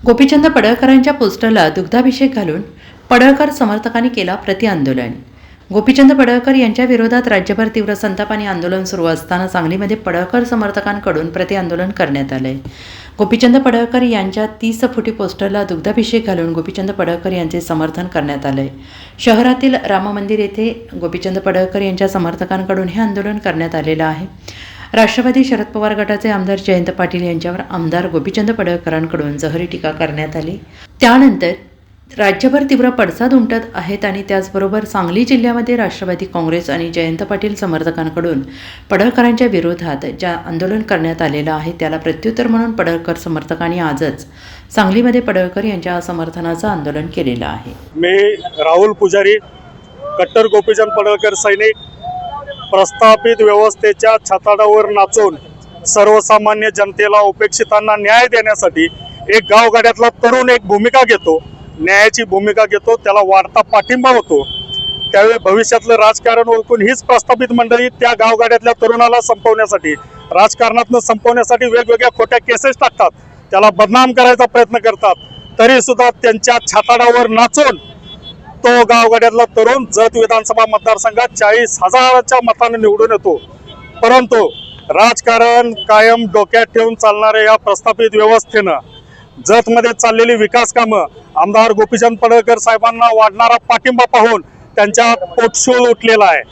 गोपीचंद पडळकरांच्या पोस्टरला दुग्धाभिषेक घालून पडळकर समर्थकांनी केला प्रतिआंदोलन। गोपीचंद पडळकर यांच्या विरोधात राज्यभर तीव्र संताप आणि आंदोलन सुरू असताना सांगलीमध्ये पडळकर समर्थकांकडून प्रतिआंदोलन करण्यात आले। गोपीचंद पडळकर यांच्या 30 फुटी पोस्टरला दुग्धाभिषेक घालून गोपीचंद पडळकर यांचे समर्थन करण्यात आले। शहरातील राम मंदिर येथे गोपीचंद पडळकर यांच्या समर्थकांकडून हे आंदोलन करण्यात आलेलं आहे। राष्ट्रवादी शरद पवार गटाचे आमदार जयंत पाटील यांच्यावर आमदार गोपीचंद पडळकरांकडून जहरी टीका करण्यात आली। त्यानंतर राज्यभर तीव्र पडसाद उमटत आहेत आणि त्याचबरोबर सांगली जिल्ह्यामध्ये राष्ट्रवादी काँग्रेस आणि जयंत पाटील समर्थकांकडून पडळकरांच्या विरोधात जे आंदोलन करण्यात आलेलं आहे त्याला प्रत्युत्तर म्हणून पडळकर समर्थकांनी आजच सांगलीमध्ये पडळकर यांच्या समर्थनाचं आंदोलन केलेलं आहे। मी राहुल पुजारी, कट्टर गोपीचंद पडळकर सैनिक, प्रस्थापित व्यवस्थेच्या छताडावर नाचून सर्वसामान्य जनतेला, उपेक्षितांना न्याय देण्यासाठी एक गावगाड्यातला तरुण एक भूमिका घेतो, न्यायाची भूमिका घेतो, त्याला वाढता पाठिंबा होतो। त्यावेळी भविष्यातलं राजकारण ओळखून हीच प्रस्थापित मंडळी त्या गावगाड्यातल्या तरुणाला संपवण्यासाठी, राजकारणातून संपवण्यासाठी वेगवेगळ्या खोट्या केसेस टाकतात, त्याला बदनाम करायचा प्रयत्न करतात। तरी सुद्धा त्यांच्या छाताडावर नाचून तो गावगाड्यातला तरुण जत विधानसभा मतदारसंघात 40,000च्या मताने निवडून येतो। परंतु राजकारण कायम डोक्यात ठेवून चालणाऱ्या या प्रस्थापित व्यवस्थेनं जतमध्ये चाललेली विकास कामं, आमदार गोपीचंद पडळकर साहेबांना वाढणारा पाठिंबा पाहून त्यांच्या पोटशूळ उठलेला आहे।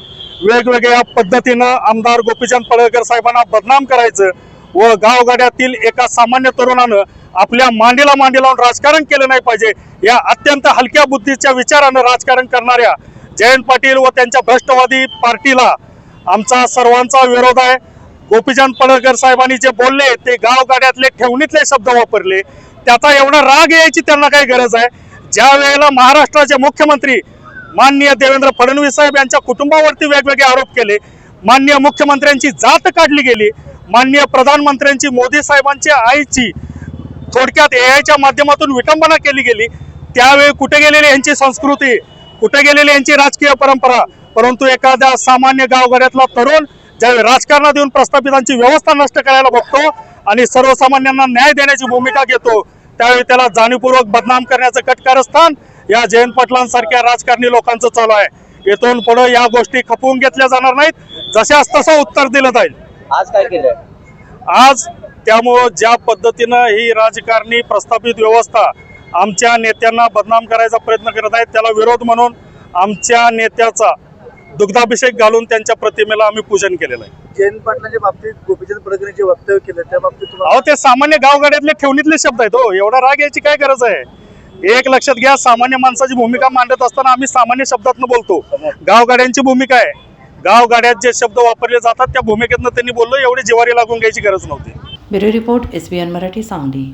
वेगवेगळ्या पद्धतीनं आमदार गोपीचंद पडळकर साहेबांना बदनाम करायचं व गावगाड्यातील एका सामान्य तरुणानं आपल्या मांडीला मांडी लावून राजकारण केलं नाही पाहिजे या अत्यंत हलक्या बुद्धीच्या विचारानं राजकारण करणाऱ्या जयंत पाटील व त्यांच्या भ्रष्टवादी पार्टीला आमचा सर्वांचा विरोध आहे। गोपीचंद पडळकर साहेबांनी जे बोलले ते गावगाड्यातले ठेवणीतले शब्द वापरले, त्याचा एवढा राग यायची त्यांना काय गरज आहे? ज्या वेळेला महाराष्ट्राचे मुख्यमंत्री माननीय देवेंद्र फडणवीस साहेब यांच्या कुटुंबावरती वेगवेगळे आरोप केले, माननीय मुख्यमंत्र्यांची जात काढली गेली, माननीय प्रधानमंत्र्यांची, मोदी साहेबांच्या आईची थोडक्यात एआयच्या माध्यमातून विटंबना केली गेली, त्यावेळी कुठे गेलेली यांची संस्कृती, कुठे गेलेली यांची राजकीय परंपरा? परंतु एखाद्या सामान्य गावगाड्यातला तरुण ज्यावेळी राजकारणात येऊन प्रस्थापितांची व्यवस्था नष्ट करायला बघतो आणि सर्वसामान्यांना न्याय देण्याची भूमिका घेतो, त्यावेळी त्याला जाणीवपूर्वक बदनाम करण्याचं कटकारस्थान या जयंत पाटलांसारख्या राजकारणी लोकांचं चालू आहे। इथून पुढे या गोष्टी खपवून घेतल्या जाणार नाहीत, जशास तसं उत्तर दिलं जाईल। आज काय केलं? आज त्यामुळं ज्या पद्धतीनं ही राजकारणी प्रस्थापित व्यवस्था आमच्या नेत्यांना बदनाम करायचा प्रयत्न करत आहेत, त्याला विरोध म्हणून आमच्या नेत्याचा दुग्धाभिषेक घालून त्यांच्या प्रतिमेला आम्ही पूजन केलेलं आहे। जयंत पाटलांच्या बाबतीत गोपीचंद पडळकरांचे वक्तव्य केलं, त्या बाबतीत अहो ते सामान्य गावगाड्यातले ठेवणीतले शब्द आहेत, हो एवढा राग यायची काय गरज आहे? एक लक्षात घ्या, सामान्य माणसाची भूमिका मांडत असताना आम्ही सामान्य शब्दातनं बोलतो, गावगाड्यांची भूमिका आहे, गावगाड्यात जे शब्द वापरले जातात त्या भूमिकेतनं त्यांनी बोललो, एवढी जिवारी लागून घ्यायची गरज नव्हती। Bureau report SBN Marathi Sangli.